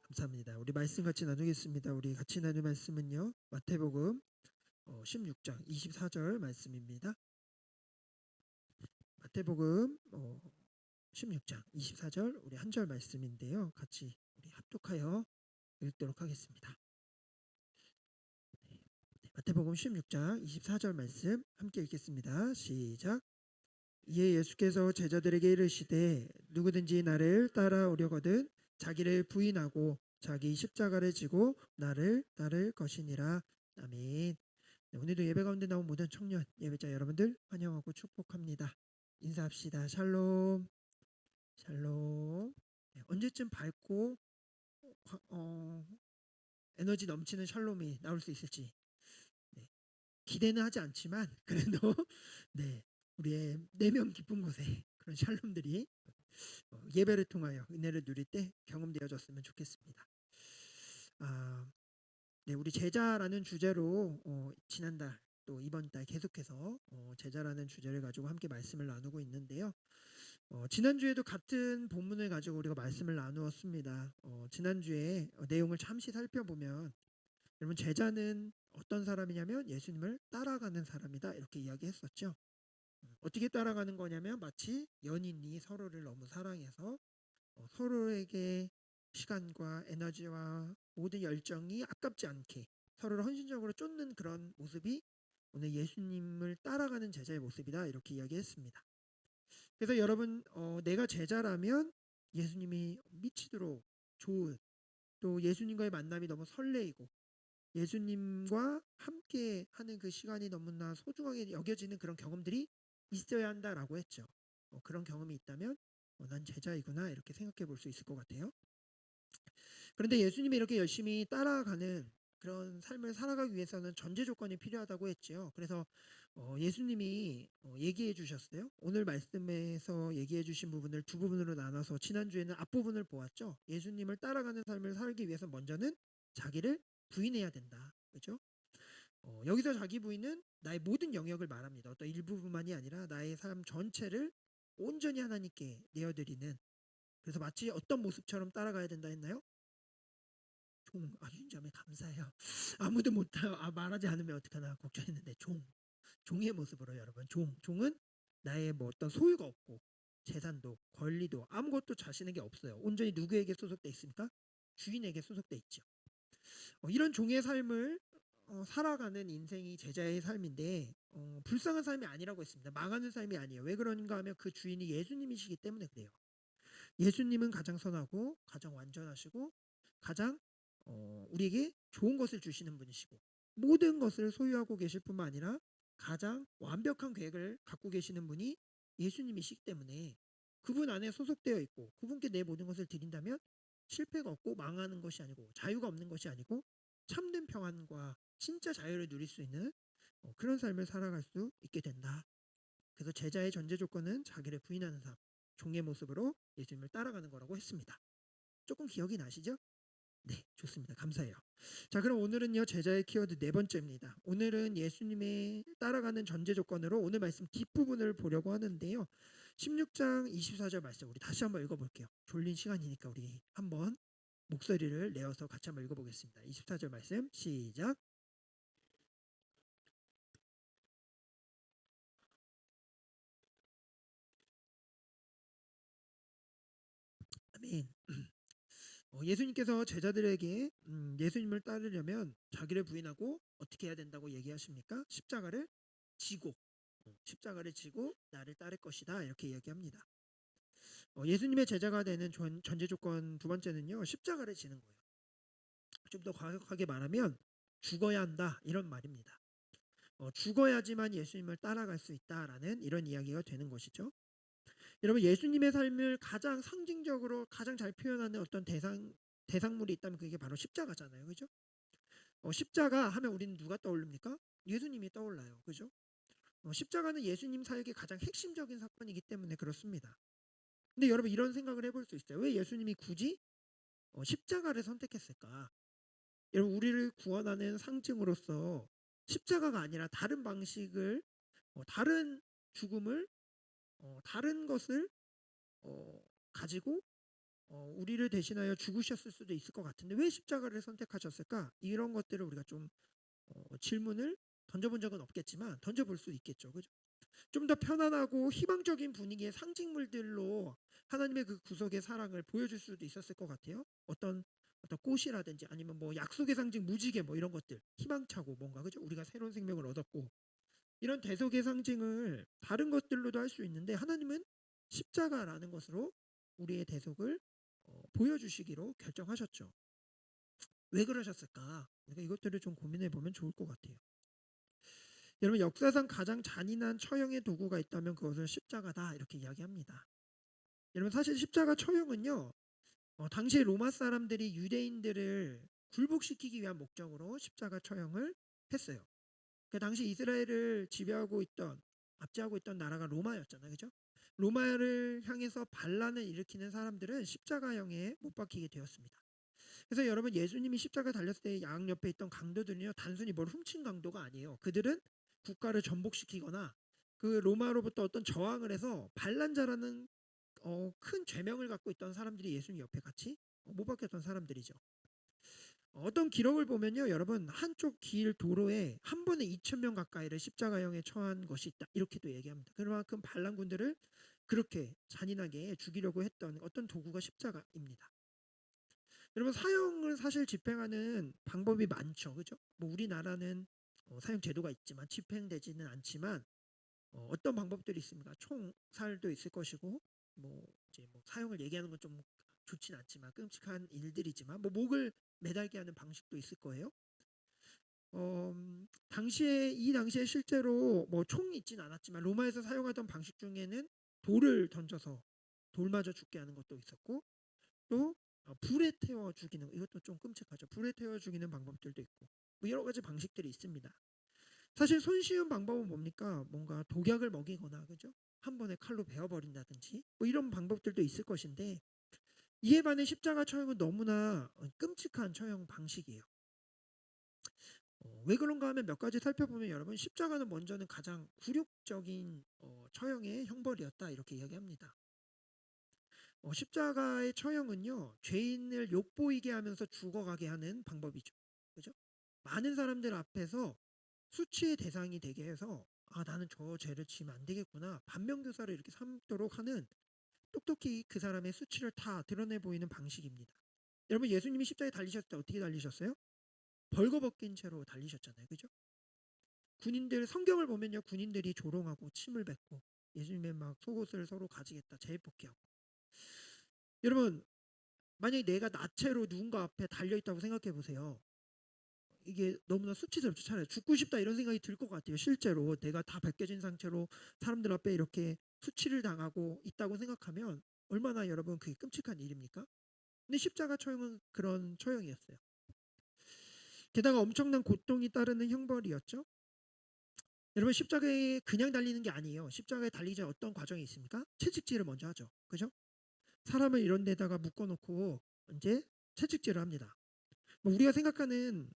감사합니다. 우리 말씀 같이 나누겠습니다. 우리 같이 나눌 말씀은요. 마태복음 16장 24절 말씀입니다. 마태복음 16장 24절 우리 한 절 말씀인데요. 같이 우리 합독하여 읽도록 하겠습니다. 네, 마태복음 16장 24절 말씀 함께 읽겠습니다. 시작. 이에 예수께서 제자들에게 이르시되 누구든지 나를 따라오려거든 자기를 부인하고 자기 십자가를 지고 나를 따를 것이니라. 아멘. 네, 오늘도 예배 가운데 나온 모든 청년 예배자 여러분들 환영하고 축복합니다. 인사합시다. 샬롬. 샬롬. 네, 언제쯤 밝고 어, 에너지 넘치는 샬롬이 나올 수 있을지 네, 기대는 하지 않지만 그래도 네, 우리의 내면 깊은 곳에 그런 샬롬들이 예배를 통하여 은혜를 누릴 때 경험되어졌으면 좋겠습니다. 네, 우리 제자라는 주제로 지난달 또 이번 달 계속해서 제자라는 주제를 가지고 함께 말씀을 나누고 있는데요. 지난주에도 같은 본문을 가지고 우리가 말씀을 나누었습니다. 지난주에 내용을 잠시 살펴보면 여러분 제자는 어떤 사람이냐면 예수님을 따라가는 사람이다 이렇게 이야기했었죠. 어떻게 따라가는 거냐면 마치 연인이 서로를 너무 사랑해서 서로에게 시간과 에너지와 모든 열정이 아깝지 않게 서로를 헌신적으로 쫓는 그런 모습이 오늘 예수님을 따라가는 제자의 모습이다 이렇게 이야기했습니다. 그래서 여러분 내가 제자라면 예수님이 미치도록 좋은 또 예수님과의 만남이 너무 설레이고 예수님과 함께 하는 그 시간이 너무나 소중하게 여겨지는 그런 경험들이 있어야 한다라고 했죠. 그런 경험이 있다면 난 제자이구나 이렇게 생각해 볼 수 있을 것 같아요. 그런데 예수님이 이렇게 열심히 따라가는 그런 삶을 살아가기 위해서는 전제 조건이 필요하다고 했지요. 그래서 예수님이 얘기해 주셨어요. 오늘 말씀에서 얘기해 주신 부분을 두 부분으로 나눠서 지난주에는 앞부분을 보았죠. 예수님을 따라가는 삶을 살기 위해서 먼저는 자기를 부인해야 된다. 그렇죠? 여기서 자기 부인은 나의 모든 영역을 말합니다. 어떤 일부분만이 아니라 나의 삶 전체를 온전히 하나님께 내어드리는 그래서 마치 어떤 모습처럼 따라가야 된다 했나요? 윤자매 감사해요. 아무도 못 말하지 않으면 어떡하나 걱정했는데 종의 모습으로 여러분 종은 나의 뭐 어떤 소유가 없고 재산도 권리도 아무것도 자신에게 없어요. 온전히 누구에게 소속돼 있습니까? 주인에게 소속돼 있죠. 이런 종의 삶을 살아가는 인생이 제자의 삶인데 불쌍한 삶이 아니라고 했습니다. 망하는 삶이 아니에요. 왜 그런가 하면 그 주인이 예수님이시기 때문에 그래요. 예수님은 가장 선하고 가장 완전하시고 가장 우리에게 좋은 것을 주시는 분이시고 모든 것을 소유하고 계실 뿐만 아니라 가장 완벽한 계획을 갖고 계시는 분이 예수님이시기 때문에 그분 안에 소속되어 있고 그분께 내 모든 것을 드린다면 실패가 없고 망하는 것이 아니고 자유가 없는 것이 아니고 참된 평안과 진짜 자유를 누릴 수 있는 그런 삶을 살아갈 수 있게 된다. 그래서 제자의 전제 조건은 자기를 부인하는 삶, 종의 모습으로 예수님을 따라가는 거라고 했습니다. 조금 기억이 나시죠? 네, 좋습니다. 감사해요. 자, 그럼 오늘은요 제자의 키워드 네 번째입니다. 오늘은 예수님의 따라가는 전제 조건으로 오늘 말씀 뒷부분을 보려고 하는데요. 16장 24절 말씀 우리 다시 한번 읽어볼게요. 졸린 시간이니까 우리 한번 목소리를 내어서 같이 한번 읽어보겠습니다. 24절 말씀 시작. 아멘. 예수님께서 제자들에게 예수님을 따르려면 자기를 부인하고 어떻게 해야 된다고 얘기하십니까? 십자가를 지고 나를 따를 것이다 이렇게 이야기합니다. 예수님의 제자가 되는 전제 조건 두 번째는요 십자가를 지는 거예요. 좀 더 과격하게 말하면 죽어야 한다 이런 말입니다. 죽어야지만 예수님을 따라갈 수 있다라는 이런 이야기가 되는 것이죠. 여러분 예수님의 삶을 가장 상징적으로 가장 잘 표현하는 어떤 대상물이 있다면 그게 바로 십자가잖아요, 그죠? 십자가 하면 우리는 누가 떠오릅니까? 예수님이 떠올라요, 그죠? 십자가는 예수님 사역의 가장 핵심적인 사건이기 때문에 그렇습니다. 근데 여러분 이런 생각을 해볼 수 있어요. 왜 예수님이 굳이 십자가를 선택했을까? 여러분 우리를 구원하는 상징으로서 십자가가 아니라 다른 방식을 다른 죽음을 다른 것을 가지고 우리를 대신하여 죽으셨을 수도 있을 것 같은데 왜 십자가를 선택하셨을까? 이런 것들을 우리가 좀 질문을 던져본 적은 없겠지만 던져볼 수 있겠죠. 그죠? 좀 더 편안하고 희망적인 분위기의 상징물들로 하나님의 그 구속의 사랑을 보여줄 수도 있었을 것 같아요. 어떤 꽃이라든지 아니면 뭐 약속의 상징 무지개 뭐 이런 것들 희망차고 뭔가 그죠? 우리가 새로운 생명을 얻었고 이런 대속의 상징을 다른 것들로도 할 수 있는데 하나님은 십자가라는 것으로 우리의 대속을 보여주시기로 결정하셨죠. 왜 그러셨을까? 그러니까 이것들을 좀 고민해 보면 좋을 것 같아요. 여러분 역사상 가장 잔인한 처형의 도구가 있다면 그것은 십자가다 이렇게 이야기합니다. 여러분 사실 십자가 처형은요 당시에 로마 사람들이 유대인들을 굴복시키기 위한 목적으로 십자가 처형을 했어요. 그 당시 이스라엘을 지배하고 있던 압제하고 있던 나라가 로마였잖아요, 그죠? 로마를 향해서 반란을 일으키는 사람들은 십자가형에 못 박히게 되었습니다. 그래서 여러분 예수님이 십자가 달렸을 때 양 옆에 있던 강도들은요 단순히 뭘 훔친 강도가 아니에요. 그들은 국가를 전복시키거나 그 로마로부터 어떤 저항을 해서 반란자라는 큰 죄명을 갖고 있던 사람들이 예수님 옆에 같이 못 박혔던 사람들이죠. 어떤 기록을 보면요 여러분 한쪽 길 도로에 한 번에 2,000명 가까이를 십자가형에 처한 것이 있다 이렇게도 얘기합니다. 그만큼 반란군들을 그렇게 잔인하게 죽이려고 했던 어떤 도구가 십자가입니다. 여러분 사형을 사실 집행하는 방법이 많죠, 그죠? 뭐 우리나라는 사형 제도가 있지만 집행되지는 않지만 어떤 방법들이 있습니까? 총살도 있을 것이고 뭐 이제 뭐 사형을 얘기하는 건 좀 좋진 않지만 끔찍한 일들이지만 뭐 목을 매달게 하는 방식도 있을 거예요. 이 당시에 실제로 뭐 총이 있진 않았지만 로마에서 사용하던 방식 중에는 돌을 던져서 돌 맞아 죽게 하는 것도 있었고 또 불에 태워 죽이는 이것도 좀 끔찍하죠. 불에 태워 죽이는 방법들도 있고 뭐 여러 가지 방식들이 있습니다. 사실 손쉬운 방법은 뭡니까? 뭔가 독약을 먹이거나 그죠? 한 번에 칼로 베어버린다든지 뭐 이런 방법들도 있을 것인데 이에 반해 십자가 처형은 너무나 끔찍한 처형 방식이에요. 왜 그런가 하면 몇 가지 살펴보면 여러분 십자가는 먼저는 가장 굴욕적인 처형의 형벌이었다 이렇게 이야기합니다. 십자가의 처형은요 죄인을 욕보이게 하면서 죽어가게 하는 방법이죠. 그죠? 많은 사람들 앞에서 수치의 대상이 되게 해서 아 나는 저 죄를 지면 안 되겠구나 반면교사를 이렇게 삼도록 하는 똑똑히 그 사람의 수치를 다 드러내 보이는 방식입니다. 여러분 예수님이 십자가에 달리셨을 때 어떻게 달리셨어요? 벌거벗긴 채로 달리셨잖아요, 그죠? 군인들 성경을 보면요 군인들이 조롱하고 침을 뱉고 예수님의 막 속옷을 서로 가지겠다 제비뽑기하고 여러분 만약에 내가 나체로 누군가 앞에 달려있다고 생각해 보세요. 이게 너무나 수치스럽죠. 차라리 죽고 싶다 이런 생각이 들 것 같아요. 실제로 내가 다 벗겨진 상태로 사람들 앞에 이렇게 수치를 당하고 있다고 생각하면 얼마나 여러분 그게 끔찍한 일입니까? 근데 십자가 처형은 그런 처형이었어요. 게다가 엄청난 고통이 따르는 형벌이었죠. 여러분 십자가에 그냥 달리는 게 아니에요. 십자가에 달리기 전에 어떤 과정이 있습니까? 채찍질을 먼저 하죠. 그죠? 사람을 이런 데다가 묶어놓고 이제 채찍질을 합니다. 뭐 우리가 생각하는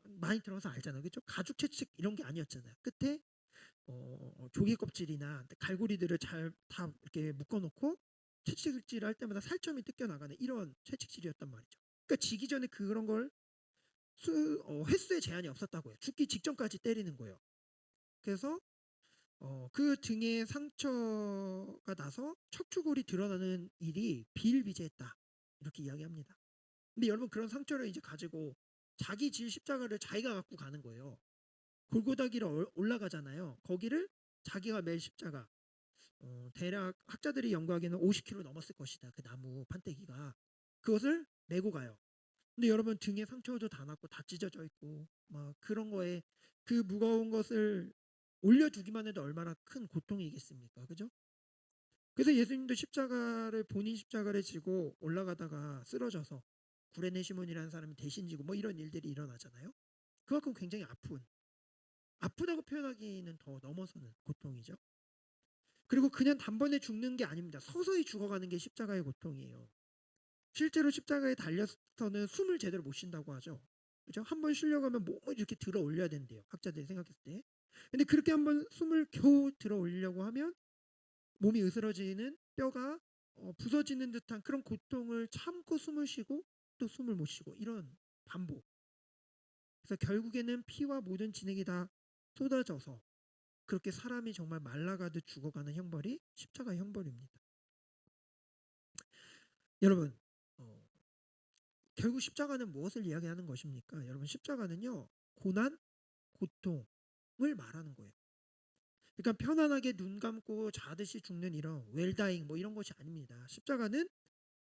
많이 들어서 알잖아요. 그죠? 가죽 채찍 이런 게 아니었잖아요. 끝에 조개 껍질이나 갈고리들을 잘 다 이렇게 묶어놓고 채찍질 할 때마다 살점이 뜯겨 나가는 이런 채찍질이었단 말이죠. 그러니까 지기 전에 그런 걸 횟수의 제한이 없었다고요. 죽기 직전까지 때리는 거예요. 그래서 그 등에 상처가 나서 척추골이 드러나는 일이 비일비재했다 이렇게 이야기합니다. 근데 여러분 그런 상처를 이제 가지고 자기 질 십자가를 자기가 갖고 가는 거예요. 골고다기를 올라가잖아요. 거기를 자기가 맬 십자가 대략 학자들이 연구하기에는 50kg 넘었을 것이다. 그 나무 판때기가 그것을 메고 가요. 근데 여러분 등에 상처도 다 났고 다 찢어져 있고 막 그런 거에 그 무거운 것을 올려두기만 해도 얼마나 큰 고통이겠습니까? 그죠? 그래서 예수님도 십자가를 본인 십자가를 지고 올라가다가 쓰러져서 구레네 시몬이라는 사람이 대신 지고 뭐 이런 일들이 일어나잖아요. 그만큼 굉장히 아프다고 표현하기는 더 넘어서는 고통이죠. 그리고 그냥 단번에 죽는 게 아닙니다. 서서히 죽어가는 게 십자가의 고통이에요. 실제로 십자가에 달려서는 숨을 제대로 못 쉰다고 하죠. 그죠? 한번 쉬려고 하면 몸을 이렇게 들어 올려야 된대요. 학자들이 생각했을 때. 근데 그렇게 한번 숨을 겨우 들어 올리려고 하면 몸이 으스러지는 뼈가 부서지는 듯한 그런 고통을 참고 숨을 쉬고 또 숨을 못 쉬고 이런 반복. 그래서 결국에는 피와 모든 진액이 다 쏟아져서 그렇게 사람이 정말 말라가듯 죽어가는 형벌이 십자가 형벌입니다. 여러분, 어, 결국 십자가는 무엇을 이야기하는 것입니까? 여러분, 십자가는요, 고난, 고통을 말하는 거예요. 그러니까 편안하게 눈 감고 자듯이 죽는 이런 웰다잉 뭐 이런 것이 아닙니다. 십자가는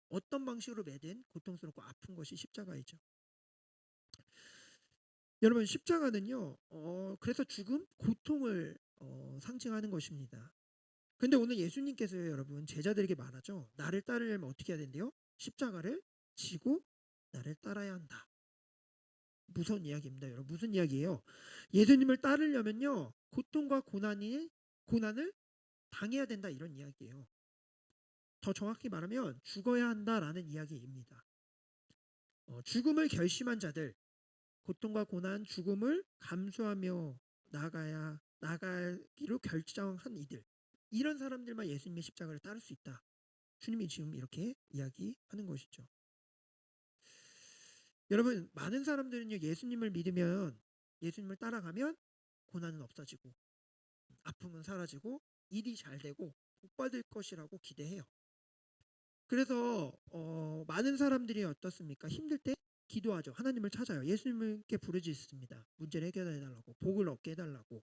어떤 방식으로 매든 고통스럽고 아픈 것이 십자가이죠. 여러분, 십자가는요, 그래서 죽음, 고통을 상징하는 것입니다. 근데 오늘 예수님께서요, 여러분, 제자들에게 말하죠. 나를 따르려면 어떻게 해야 된대요? 십자가를 지고 나를 따라야 한다. 무서운 이야기입니다, 여러분. 무슨 이야기예요? 예수님을 따르려면요, 고통과 고난을 당해야 된다 이런 이야기예요. 더 정확히 말하면 죽어야 한다라는 이야기입니다. 죽음을 결심한 자들, 고통과 고난, 죽음을 감수하며 나가기로 결정한 이들, 이런 사람들만 예수님의 십자가를 따를 수 있다. 주님이 지금 이렇게 이야기하는 것이죠. 여러분, 많은 사람들은요, 예수님을 믿으면, 예수님을 따라가면 고난은 없어지고 아픔은 사라지고 일이 잘 되고 복 받을 것이라고 기대해요. 그래서 많은 사람들이 어떻습니까? 힘들 때 기도하죠. 하나님을 찾아요. 예수님께 부르짖습니다. 문제를 해결해 달라고, 복을 얻게 해달라고.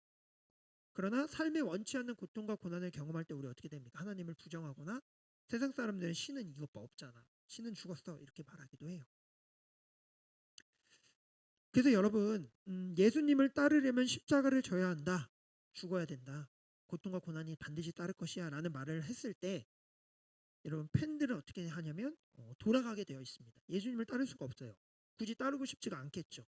그러나 삶에 원치 않는 고통과 고난을 경험할 때 우리 어떻게 됩니까? 하나님을 부정하거나 세상 사람들은 신은 이것 봐 없잖아, 신은 죽었어, 이렇게 말하기도 해요. 그래서 여러분, 예수님을 따르려면 십자가를 져야 한다. 죽어야 된다. 고통과 고난이 반드시 따를 것이야 라는 말을 했을 때 여러분, 팬들은 어떻게 하냐면 돌아가게 되어 있습니다. 예수님을 따를 수가 없어요. 굳이 따르고 싶지가 않겠죠.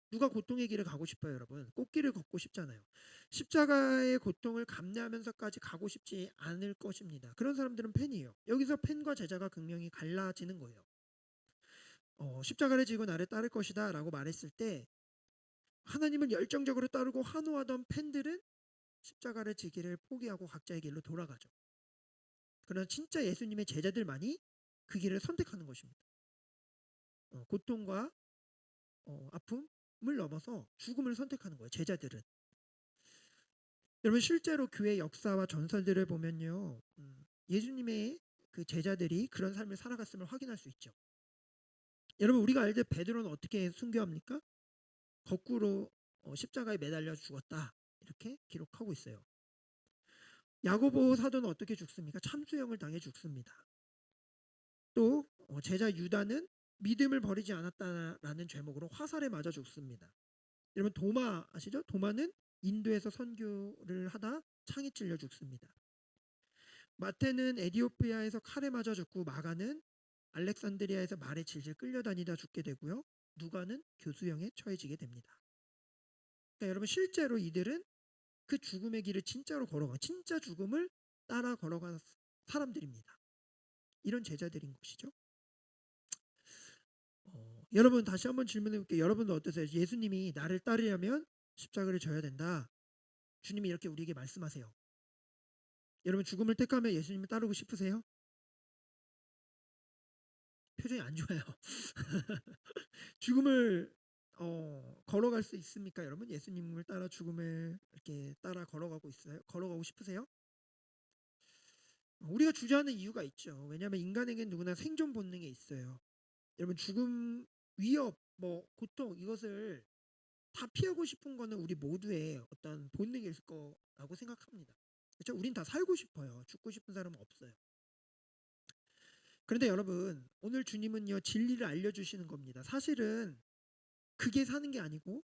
누가 고통의 길을 가고 싶어요, 여러분? 꽃길을 걷고 싶잖아요. 십자가의 고통을 감내하면서까지 가고 싶지 않을 것입니다. 그런 사람들은 팬이에요. 여기서 팬과 제자가 극명히 갈라지는 거예요. 십자가를 지고 나를 따를 것이다 라고 말했을 때 하나님을 열정적으로 따르고 환호하던 팬들은 십자가를 지기를 포기하고 각자의 길로 돌아가죠. 그러나 진짜 예수님의 제자들만이 그 길을 선택하는 것입니다. 고통과 아픔을 넘어서 죽음을 선택하는 거예요, 제자들은. 여러분, 실제로 교회 역사와 전설들을 보면요, 예수님의 그 제자들이 그런 삶을 살아갔음을 확인할 수 있죠. 여러분, 우리가 알듯 베드로는 어떻게 순교합니까? 거꾸로 십자가에 매달려 죽었다, 이렇게 기록하고 있어요. 야고보 사도는 어떻게 죽습니까? 참수형을 당해 죽습니다. 또 제자 유다는 믿음을 버리지 않았다라는 죄목으로 화살에 맞아 죽습니다. 여러분, 도마 아시죠? 도마는 인도에서 선교를 하다 창에 찔려 죽습니다. 마태는 에디오피아에서 칼에 맞아 죽고 마가는 알렉산드리아에서 말에 질질 끌려다니다 죽게 되고요. 누가는 교수형에 처해지게 됩니다. 그러니까 여러분, 실제로 이들은 그 죽음의 길을 진짜로 걸어간, 진짜 죽음을 따라 걸어간 사람들입니다. 이런 제자들인 것이죠. 여러분, 다시 한번 질문해 볼게요. 여러분도 어떠세요? 예수님이 나를 따르려면 십자가를 져야 된다. 주님이 이렇게 우리에게 말씀하세요. 여러분, 죽음을 택하면 예수님을 따르고 싶으세요? 표정이 안 좋아요. 죽음을 걸어갈 수 있습니까, 여러분? 예수님을 따라 죽음을 이렇게 따라 걸어가고 있어요? 걸어가고 싶으세요? 우리가 주저하는 이유가 있죠. 왜냐하면 인간에겐 누구나 생존 본능이 있어요. 여러분, 죽음, 위협, 뭐 고통, 이것을 다 피하고 싶은 거는 우리 모두의 어떤 본능일 거라고 생각합니다. 그렇죠? 우린 다 살고 싶어요. 죽고 싶은 사람은 없어요. 그런데 여러분, 오늘 주님은요, 진리를 알려주시는 겁니다. 사실은 그게 사는 게 아니고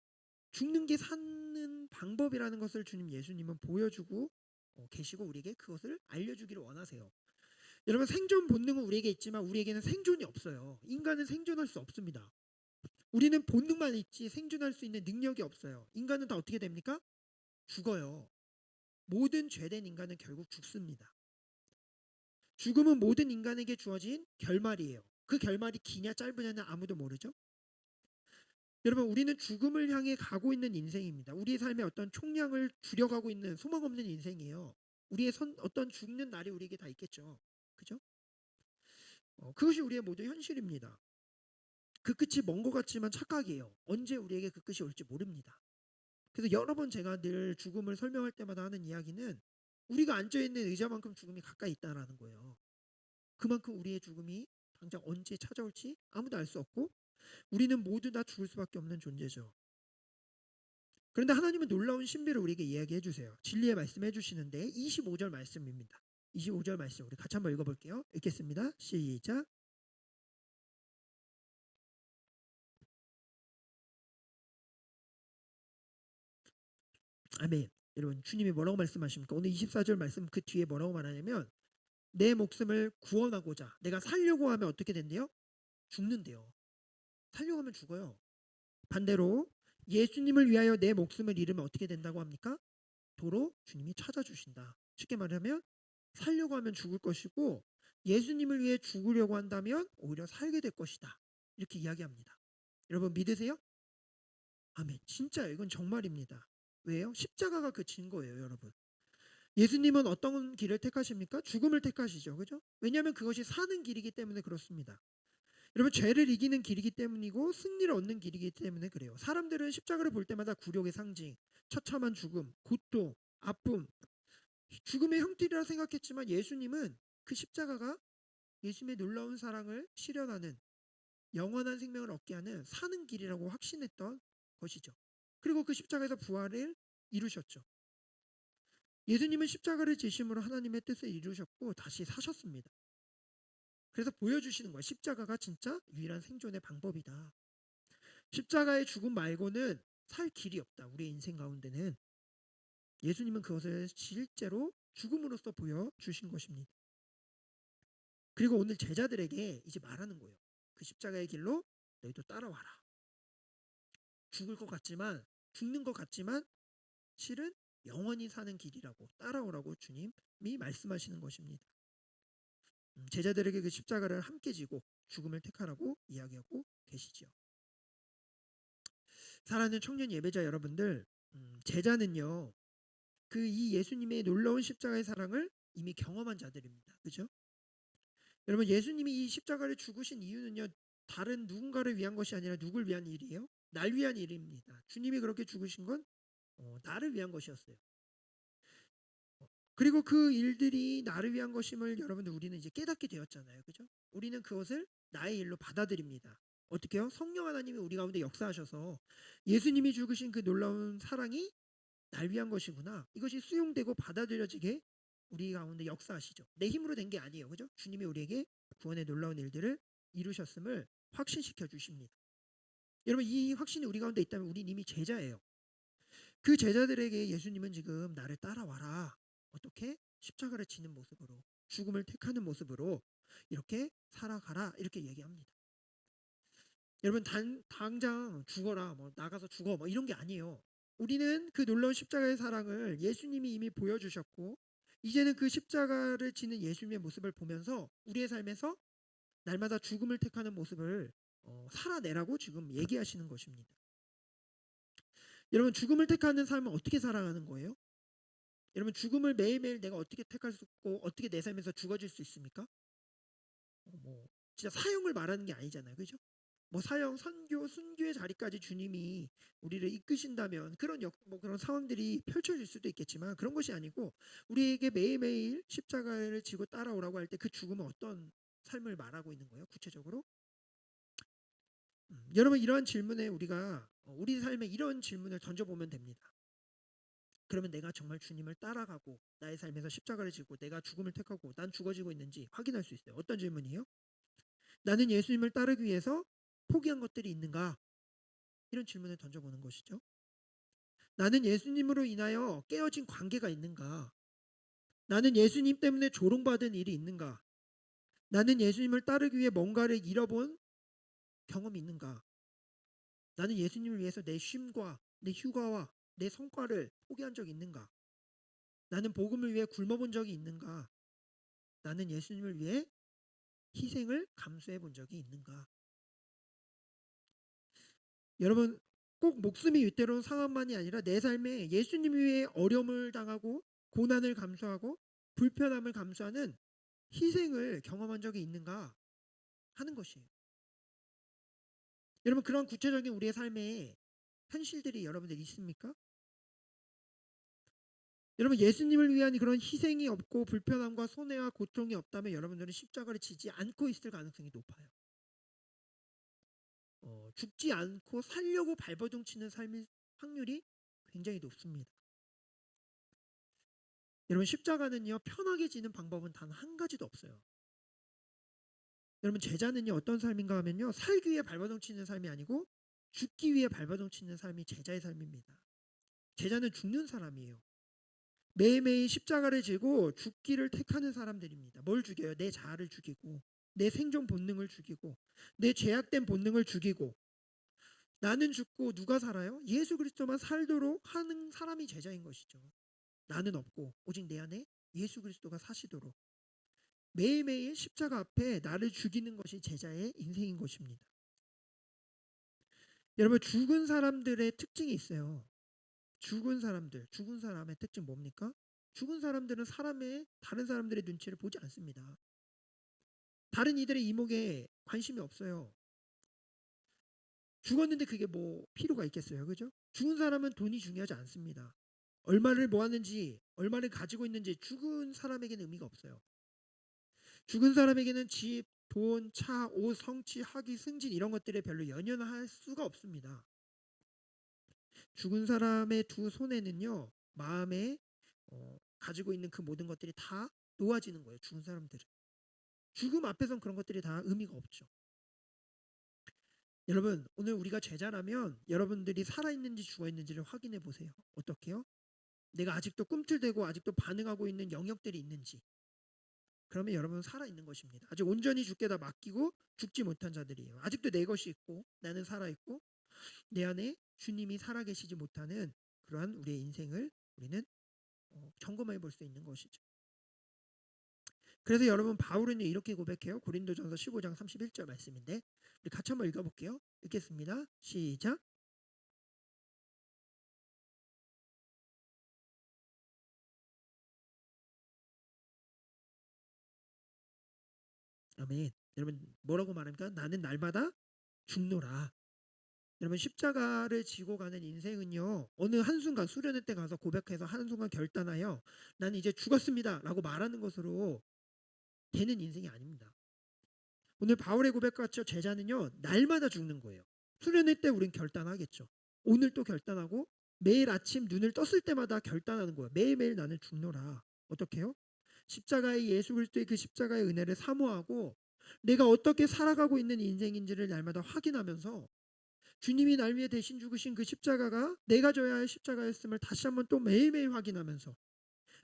죽는 게 사는 방법이라는 것을 주님 예수님은 보여주고 계시고 우리에게 그것을 알려주기를 원하세요. 여러분, 생존 본능은 우리에게 있지만 우리에게는 생존이 없어요. 인간은 생존할 수 없습니다. 우리는 본능만 있지 생존할 수 있는 능력이 없어요. 인간은 다 어떻게 됩니까? 죽어요. 모든 죄된 인간은 결국 죽습니다. 죽음은 모든 인간에게 주어진 결말이에요. 그 결말이 기냐 짧으냐는 아무도 모르죠. 여러분, 우리는 죽음을 향해 가고 있는 인생입니다. 우리의 삶의 어떤 총량을 줄여가고 있는 소망 없는 인생이에요. 우리의 어떤 죽는 날이 우리에게 다 있겠죠. 그죠? 그것이 우리의 모두 현실입니다. 그 끝이 먼 것 같지만 착각이에요. 언제 우리에게 그 끝이 올지 모릅니다. 그래서 여러 번 제가 늘 죽음을 설명할 때마다 하는 이야기는 우리가 앉아있는 의자만큼 죽음이 가까이 있다는 거예요. 그만큼 우리의 죽음이 당장 언제 찾아올지 아무도 알 수 없고 우리는 모두 다 죽을 수밖에 없는 존재죠. 그런데 하나님은 놀라운 신비를 우리에게 이야기해 주세요. 진리의 말씀해 주시는데 25절 말씀입니다. 25절 말씀 우리 같이 한번 읽어볼게요. 읽겠습니다. 시작. 아멘. 여러분 주님이 뭐라고 말씀하십니까? 오늘 24절 말씀 그 뒤에 뭐라고 말하냐면 내 목숨을 구원하고자 내가 살려고 하면 어떻게 된대요? 죽는데요. 살려고 하면 죽어요. 반대로 예수님을 위하여 내 목숨을 잃으면 어떻게 된다고 합니까? 도로 주님이 찾아주신다. 쉽게 말하면 살려고 하면 죽을 것이고 예수님을 위해 죽으려고 한다면 오히려 살게 될 것이다. 이렇게 이야기합니다. 여러분 믿으세요? 아멘. 진짜요. 이건 정말입니다. 왜요? 십자가가 그 증거예요, 여러분. 예수님은 어떤 길을 택하십니까? 죽음을 택하시죠. 그죠? 왜냐하면 그것이 사는 길이기 때문에 그렇습니다. 여러분 죄를 이기는 길이기 때문이고 승리를 얻는 길이기 때문에 그래요. 사람들은 십자가를 볼 때마다 굴욕의 상징, 처참한 죽음, 고통, 아픔, 죽음의 형틀이라 생각했지만 예수님은 그 십자가가 예수님의 놀라운 사랑을 실현하는 영원한 생명을 얻게 하는 사는 길이라고 확신했던 것이죠. 그리고 그 십자가에서 부활을 이루셨죠. 예수님은 십자가를 지심으로 하나님의 뜻을 이루셨고 다시 사셨습니다. 그래서 보여주시는 거예요. 십자가가 진짜 유일한 생존의 방법이다. 십자가의 죽음 말고는 살 길이 없다. 우리의 인생 가운데는. 예수님은 그것을 실제로 죽음으로써 보여주신 것입니다. 그리고 오늘 제자들에게 이제 말하는 거예요. 그 십자가의 길로 너희도 따라와라. 죽을 것 같지만 죽는 것 같지만 실은 영원히 사는 길이라고 따라오라고 주님이 말씀하시는 것입니다. 제자들에게 그 십자가를 함께 지고 죽음을 택하라고 이야기하고 계시지요. 사랑하는 청년 예배자 여러분들, 제자는요 그 이 예수님의 놀라운 십자가의 사랑을 이미 경험한 자들입니다. 그죠? 여러분 예수님이 이 십자가를 죽으신 이유는요 다른 누군가를 위한 것이 아니라 누굴 위한 일이에요? 날 위한 일입니다. 주님이 그렇게 죽으신 건 나를 위한 것이었어요. 그리고 그 일들이 나를 위한 것임을 여러분들 우리는 이제 깨닫게 되었잖아요. 그죠? 우리는 그것을 나의 일로 받아들입니다. 어떻게요? 성령 하나님이 우리 가운데 역사하셔서 예수님이 죽으신 그 놀라운 사랑이 날 위한 것이구나. 이것이 수용되고 받아들여지게 우리 가운데 역사하시죠. 내 힘으로 된 게 아니에요. 그죠? 주님이 우리에게 구원의 놀라운 일들을 이루셨음을 확신시켜 주십니다. 여러분 이 확신이 우리 가운데 있다면 우리 이미 제자예요. 그 제자들에게 예수님은 지금 나를 따라와라. 어떻게? 십자가를 지는 모습으로 죽음을 택하는 모습으로 이렇게 살아가라 이렇게 얘기합니다. 여러분 당장 죽어라 뭐 나가서 죽어 뭐 이런 게 아니에요. 우리는 그 놀라운 십자가의 사랑을 예수님이 이미 보여주셨고 이제는 그 십자가를 지는 예수님의 모습을 보면서 우리의 삶에서 날마다 죽음을 택하는 모습을 살아내라고 지금 얘기하시는 것입니다. 여러분 죽음을 택하는 삶은 어떻게 살아가는 거예요? 여러분 죽음을 매일매일 내가 어떻게 택할 수 있고 어떻게 내 삶에서 죽어질 수 있습니까? 뭐 진짜 사형을 말하는 게 아니잖아요. 그죠? 뭐 사형, 선교, 순교의 자리까지 주님이 우리를 이끄신다면 뭐 그런 상황들이 펼쳐질 수도 있겠지만 그런 것이 아니고 우리에게 매일매일 십자가를 지고 따라오라고 할 때 그 죽음은 어떤 삶을 말하고 있는 거예요? 구체적으로? 여러분 이러한 질문에 우리가 우리 삶에 이런 질문을 던져보면 됩니다. 그러면 내가 정말 주님을 따라가고 나의 삶에서 십자가를 지고 내가 죽음을 택하고 난 죽어지고 있는지 확인할 수 있어요. 어떤 질문이에요? 나는 예수님을 따르기 위해서 포기한 것들이 있는가? 이런 질문을 던져보는 것이죠. 나는 예수님으로 인하여 깨어진 관계가 있는가? 나는 예수님 때문에 조롱받은 일이 있는가? 나는 예수님을 따르기 위해 뭔가를 잃어본 경험이 있는가? 나는 예수님을 위해서 내 쉼과 내 휴가와 내 성과를 포기한 적이 있는가? 나는 복음을 위해 굶어본 적이 있는가? 나는 예수님을 위해 희생을 감수해 본 적이 있는가? 여러분 꼭 목숨이 위태로운 상황만이 아니라 내 삶에 예수님 위해 어려움을 당하고 고난을 감수하고 불편함을 감수하는 희생을 경험한 적이 있는가? 하는 것이에요. 여러분, 그런 구체적인 우리의 삶에 현실들이 여러분들 있습니까? 여러분, 예수님을 위한 그런 희생이 없고 불편함과 손해와 고통이 없다면 여러분들은 십자가를 지지 않고 있을 가능성이 높아요. 죽지 않고 살려고 발버둥 치는 삶일 확률이 굉장히 높습니다. 여러분, 십자가는요, 편하게 지는 방법은 단 한 가지도 없어요. 여러분, 제자는요, 어떤 삶인가 하면요, 살기 위해 발버둥 치는 삶이 아니고 죽기 위해 발버둥 치는 삶이 제자의 삶입니다. 제자는 죽는 사람이에요. 매일매일 십자가를 지고 죽기를 택하는 사람들입니다. 뭘 죽여요? 내 자아를 죽이고, 내 생존 본능을 죽이고, 내 죄악된 본능을 죽이고. 나는 죽고 누가 살아요? 예수 그리스도만 살도록 하는 사람이 제자인 것이죠. 나는 없고 오직 내 안에 예수 그리스도가 사시도록 매일매일 십자가 앞에 나를 죽이는 것이 제자의 인생인 것입니다. 여러분, 죽은 사람들의 특징이 있어요. 죽은 사람의 특징 뭡니까? 죽은 사람들은 다른 사람들의 눈치를 보지 않습니다. 다른 이들의 이목에 관심이 없어요. 죽었는데 그게 뭐 필요가 있겠어요, 그죠? 죽은 사람은 돈이 중요하지 않습니다. 얼마를 모았는지, 얼마를 가지고 있는지 죽은 사람에게는 의미가 없어요. 죽은 사람에게는 집, 돈, 차, 옷, 성취, 학위, 승진 이런 것들에 별로 연연할 수가 없습니다. 죽은 사람의 두 손에는요, 마음에 가지고 있는 그 모든 것들이 다 놓아지는 거예요. 죽은 사람들은. 죽음 앞에선 그런 것들이 다 의미가 없죠. 여러분, 오늘 우리가 제자라면 여러분들이 살아있는지 죽어있는지를 확인해 보세요. 어떻게요? 내가 아직도 꿈틀대고 아직도 반응하고 있는 영역들이 있는지. 그러면 여러분은 살아있는 것입니다. 아직 온전히 주께 다 맡기고 죽지 못한 자들이에요. 아직도 내 것이 있고 나는 살아있고 내 안에 주님이 살아계시지 못하는 그러한 우리의 인생을 우리는 점검해 볼 수 있는 것이죠. 그래서 여러분, 바울은 이렇게 고백해요. 고린도전서 15장 31절 말씀인데 우리 같이 한번 읽어볼게요. 읽겠습니다. 시작. 아멘. 여러분, 뭐라고 말합니까? 나는 날마다 죽노라. 여러분, 십자가를 지고 가는 인생은요, 어느 한순간 수련회 때 가서 고백해서 한순간 결단하여 나는 이제 죽었습니다 라고 말하는 것으로 되는 인생이 아닙니다. 오늘 바울의 고백같이 제자는요, 날마다 죽는 거예요. 수련회 때 우린 결단하겠죠. 오늘 또 결단하고 매일 아침 눈을 떴을 때마다 결단하는 거예요. 매일매일 나는 죽노라. 어떻게 해요? 십자가의 예수 그리스도의 그 십자가의 은혜를 사모하고 내가 어떻게 살아가고 있는 인생인지를 날마다 확인하면서 주님이 날 위해 대신 죽으신 그 십자가가 내가 져야 할 십자가였음을 다시 한번 또 매일매일 확인하면서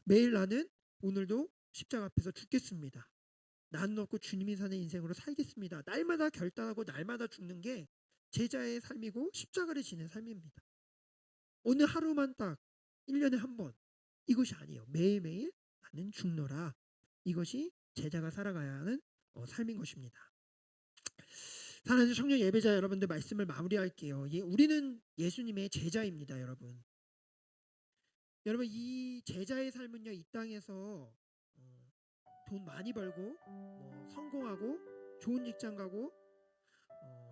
매일 나는 오늘도 십자가 앞에서 죽겠습니다. 나는 없고 주님이 사는 인생으로 살겠습니다. 날마다 결단하고 날마다 죽는 게 제자의 삶이고 십자가를 지는 삶입니다. 어느 하루만 딱 1년에 한 번 이것이 아니에요. 매일매일 나는 죽노라. 이것이 제자가 살아가야 하는 삶인 것입니다. 사랑하는 청년 예배자 여러분들, 말씀을 마무리할게요. 우리는 예수님의 제자입니다. 여러분, 이 제자의 삶은요, 이 땅에서 돈 많이 벌고 성공하고 좋은 직장 가고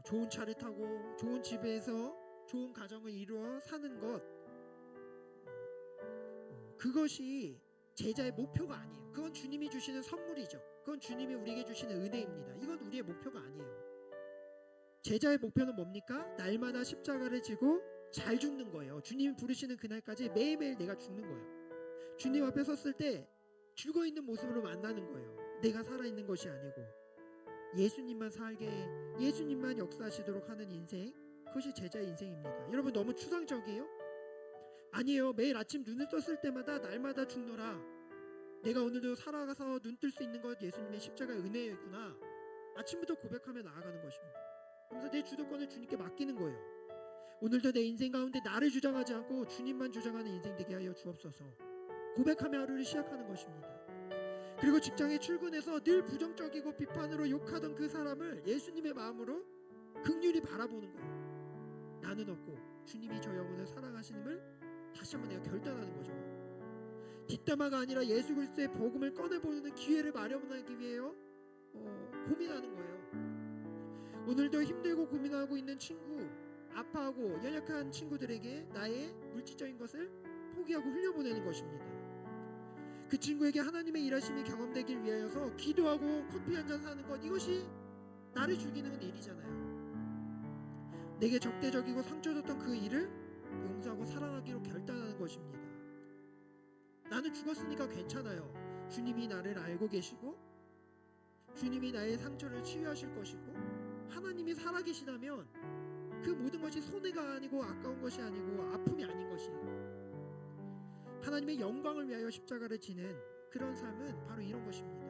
좋은 차를 타고 좋은 집에서 좋은 가정을 이루어 사는 것, 그것이 제자의 목표가 아니에요. 그건 주님이 주시는 선물이죠. 그건 주님이 우리에게 주시는 은혜입니다. 이건 우리의 목표가 아니에요. 제자의 목표는 뭡니까? 날마다 십자가를 지고 잘 죽는 거예요. 주님이 부르시는 그날까지 매일매일 내가 죽는 거예요. 주님 앞에 섰을 때 죽어있는 모습으로 만나는 거예요. 내가 살아있는 것이 아니고 예수님만 살게, 예수님만 역사하시도록 하는 인생, 그것이 제자의 인생입니다. 여러분, 너무 추상적이에요? 아니에요. 매일 아침 눈을 떴을 때마다 날마다 죽노라. 내가 오늘도 살아가서 눈 뜰 수 있는 것 예수님의 십자가의 은혜구나. 아침부터 고백하며 나아가는 것입니다. 그래서 내 주도권을 주님께 맡기는 거예요. 오늘도 내 인생 가운데 나를 주장하지 않고 주님만 주장하는 인생 되게 하여 주옵소서. 고백하며 하루를 시작하는 것입니다. 그리고 직장에 출근해서 늘 부정적이고 비판으로 욕하던 그 사람을 예수님의 마음으로 긍휼히 바라보는 거예요. 나는 없고 주님이 저 영혼을 사랑하시는을 다시 한번 내가 결단하는 거죠. 뒷담화가 아니라 예수 그리스도의 복음을 꺼내보는 기회를 마련하기 위해요, 고민하는 거예요. 오늘도 힘들고 고민하고 있는 친구, 아파하고 연약한 친구들에게 나의 물질적인 것을 포기하고 흘려보내는 것입니다. 그 친구에게 하나님의 일하심이 경험되길 위하여서 기도하고 커피 한잔 사는 것, 이것이 나를 죽이는 일이잖아요. 내게 적대적이고 상처 줬던 그 일을 용서하고 사랑하기로 결단하는 것입니다. 나는 죽었으니까 괜찮아요. 주님이 나를 알고 계시고 주님이 나의 상처를 치유하실 것이고 하나님이 살아계시다면 그 모든 것이 손해가 아니고 아까운 것이 아니고 아픔이 아닌 것이에요. 하나님의 영광을 위하여 십자가를 지는 그런 삶은 바로 이런 것입니다.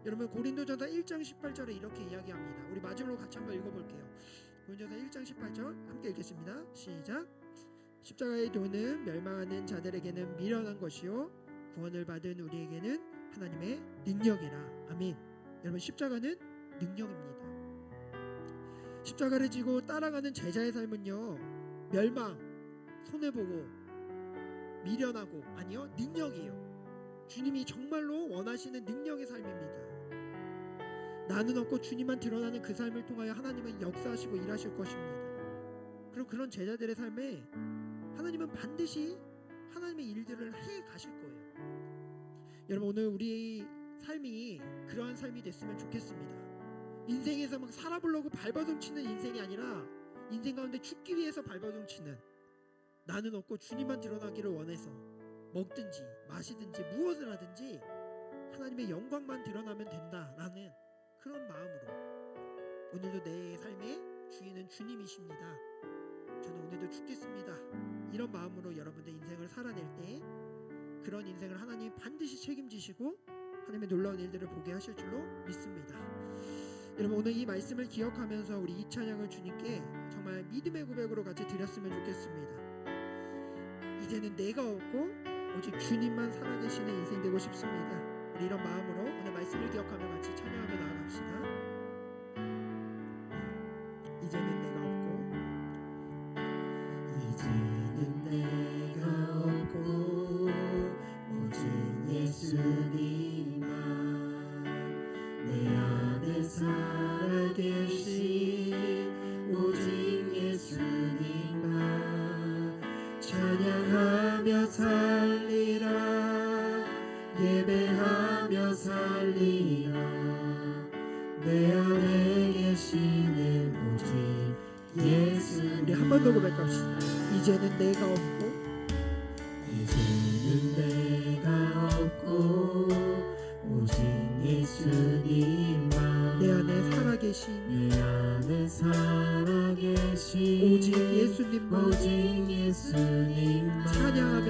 여러분, 고린도전서 1장 18절에 이렇게 이야기합니다. 우리 마지막으로 같이 한번 읽어볼게요. 고린도전서 1장 18절 함께 읽겠습니다. 시작. 십자가의 도는 멸망하는 자들에게는 미련한 것이요 구원을 받은 우리에게는 하나님의 능력이라. 아멘. 여러분, 십자가는 능력입니다. 십자가를 지고 따라가는 제자의 삶은요, 멸망, 손해보고 미련하고, 아니요, 능력이에요. 주님이 정말로 원하시는 능력의 삶입니다. 나는 없고 주님만 드러나는 그 삶을 통하여 하나님은 역사하시고 일하실 것입니다. 그리고 그런 제자들의 삶에 하나님은 반드시 하나님의 일들을 해 가실 거예요. 여러분, 오늘 우리 삶이 그러한 삶이 됐으면 좋겠습니다. 인생에서 막 살아보려고 발버둥치는 인생이 아니라 인생 가운데 죽기 위해서 발버둥치는, 나는 없고 주님만 드러나기를 원해서 먹든지 마시든지 무엇을 하든지 하나님의 영광만 드러나면 된다라는 그런 마음으로, 오늘도 내 삶의 주인은 주님이십니다, 저는 오늘도 죽겠습니다, 이런 마음으로 여러분들 인생을 살아낼 때 그런 인생을 하나님이 반드시 책임지시고 하나님의 놀라운 일들을 보게 하실 줄로 믿습니다. 여러분, 오늘 이 말씀을 기억하면서 우리 이 찬양을 주님께 정말 믿음의 고백으로 같이 드렸으면 좋겠습니다. 이제는 내가 없고 오직 주님만 살아계시는 인생 되고 싶습니다. 우리 이런 마음으로 오늘 말씀을 기억하며 같이 찬양하며 나아갑시다. 이제는 내가 없고 오직 예수님만 내 안에 살아계신 오직 예수님만 찬양하며 살리라, 예배하며 살리라. 내 안에 계시는 오직 예수. 우리 한 번 더 고백합시다. 이제는 내가 없고 오직 예수님만 내 안에 살아계신 오직 예수님만 찬양하며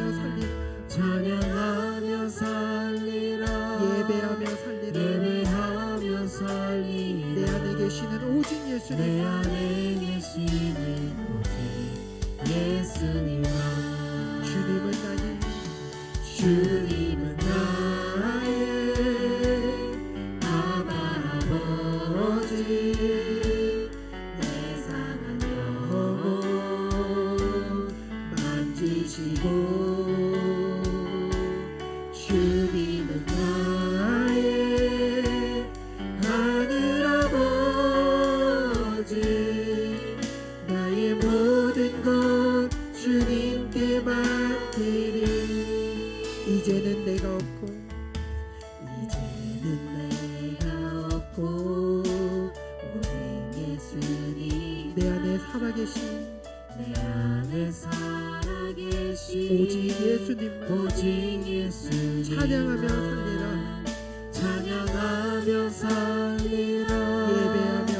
살리라, 예배하며 살리라. 내 안에 계시는 오직 예수님만 주님은 나의 아바 아버지, 내 상한 영혼 만지시고 주님은 나의 하늘 아버지, 나의 모든 것 주님께 맡기리. 이제는 내가 없고 오직 예수님 내 안에 살아계신 오직 예수님 찬양하며 살리라, 예배하며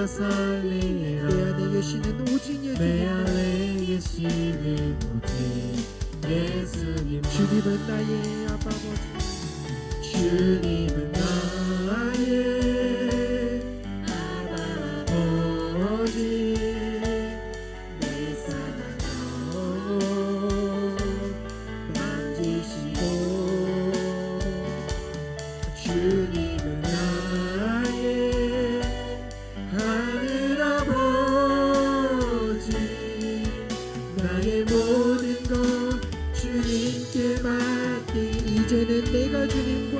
살리라. 내 안에 계시는 오직 예수님 주님은 나의 아버지, 주님은 나의 아버지, 내 상한 영혼 만지시고 주님은 나의 하늘 아버지, 나의 모든 것 주님께 맡기. 이제는 내가 주님과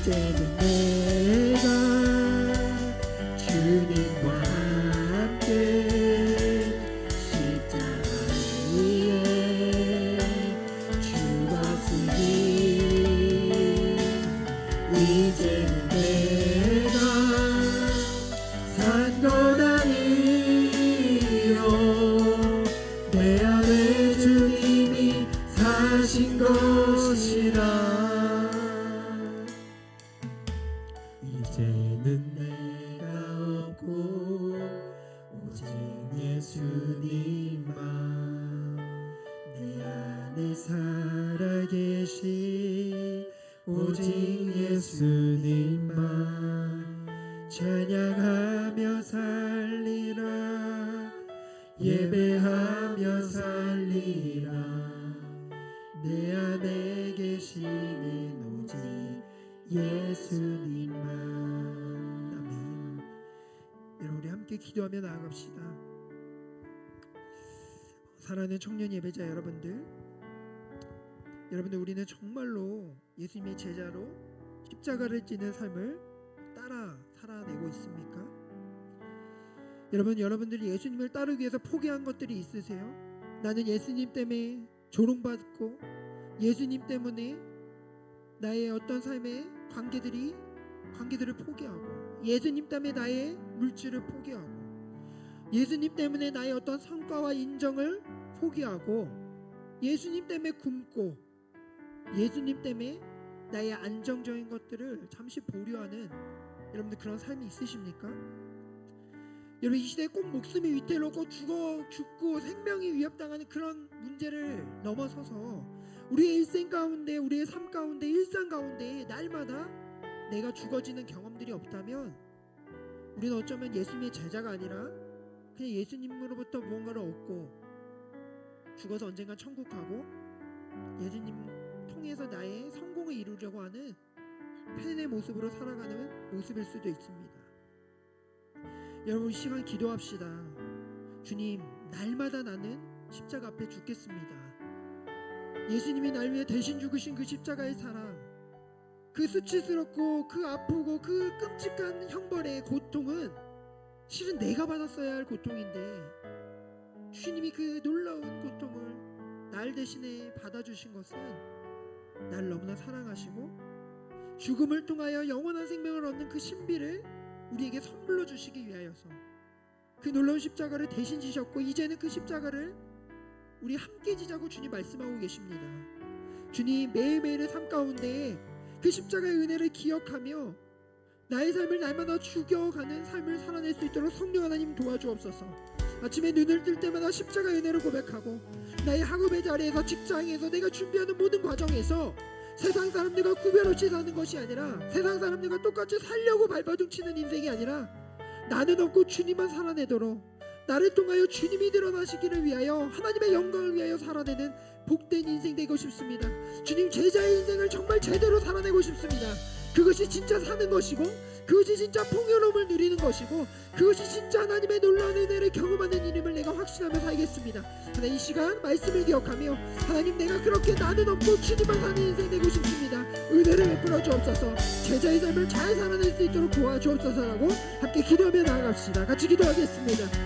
이제는 내가 주님과 함께 십자가 위에 죽었으니 이제는 내가 산 것 아니요 내 안에 주님이 사신 것이라 이제는 내가 없고 오직 예수님만 내 안에 살아계신 오직 예수님만 찬양하며 살리라 예배하며 살리라 내 안에 계시는 오직 예수님만. 아멘. 여러분 우리 함께 기도하며 나아갑시다. 사랑하는 청년 예배자 여러분들 우리는 정말로 예수님의 제자로 십자가를 지는 삶을 따라 살아내고 있습니까? 여러분들이 예수님을 따르기 위해서 포기한 것들이 있으세요? 나는 예수님 때문에 조롱받고 예수님 때문에 나의 어떤 삶의 관계들을 포기하고 예수님 때문에 나의 물질을 포기하고 예수님 때문에 나의 어떤 성과와 인정을 포기하고 예수님 때문에 굶고 예수님 때문에 나의 안정적인 것들을 잠시 보류하는 여러분들 그런 삶이 있으십니까? 여러분 이 시대에 꼭 목숨이 위태롭고 죽고 생명이 위협당하는 그런 문제를 넘어서서 우리의 일생 가운데 우리의 삶 가운데 일상 가운데 날마다 내가 죽어지는 경험들이 없다면 우리는 어쩌면 예수님의 제자가 아니라 그냥 예수님으로부터 무언가를 얻고 죽어서 언젠가 천국 가고 예수님 통해서 나의 성공을 이루려고 하는 팬의 모습으로 살아가는 모습일 수도 있습니다. 여러분 이 시간 기도합시다. 주님 날마다 나는 십자가 앞에 죽겠습니다. 예수님이 날 위해 대신 죽으신 그 십자가의 사랑 그 수치스럽고 그 아프고 그 끔찍한 형벌의 고통은 실은 내가 받았어야 할 고통인데 주님이 그 놀라운 고통을 날 대신에 받아주신 것은 날 너무나 사랑하시고 죽음을 통하여 영원한 생명을 얻는 그 신비를 우리에게 선물로 주시기 위하여서 그 놀라운 십자가를 대신 지셨고 이제는 그 십자가를 우리 함께 지자고 주님 말씀하고 계십니다. 주님 매일매일의 삶 가운데 그 십자가의 은혜를 기억하며 나의 삶을 날마다 죽여가는 삶을 살아낼 수 있도록 성령 하나님 도와주옵소서. 아침에 눈을 뜰 때마다 십자가의 은혜를 고백하고 나의 학업의 자리에서 직장에서 내가 준비하는 모든 과정에서 세상 사람들과 구별 없이 사는 것이 아니라 세상 사람들과 똑같이 살려고 발버둥치는 인생이 아니라 나는 없고 주님만 살아내도록 나를 통하여 주님이 드러나시기를 위하여 하나님의 영광을 위하여 살아내는 복된 인생 되고 싶습니다. 주님 제자의 인생을 정말 제대로 살아내고 싶습니다. 그것이 진짜 사는 것이고 그것이 진짜 풍요로움을 누리는 것이고 그것이 진짜 하나님의 놀라운 은혜를 경험하는 일임을 내가 확신하며 살겠습니다. 하나님 이 시간 말씀을 기억하며 하나님 내가 그렇게 나는 없고 주님만 사는 인생 되고 싶습니다. 은혜를 베풀어 주옵소서. 제자의 삶을 잘 살아낼 수 있도록 도와주옵소서라고 함께 기도하며 나아갑시다. 같이 기도하겠습니다.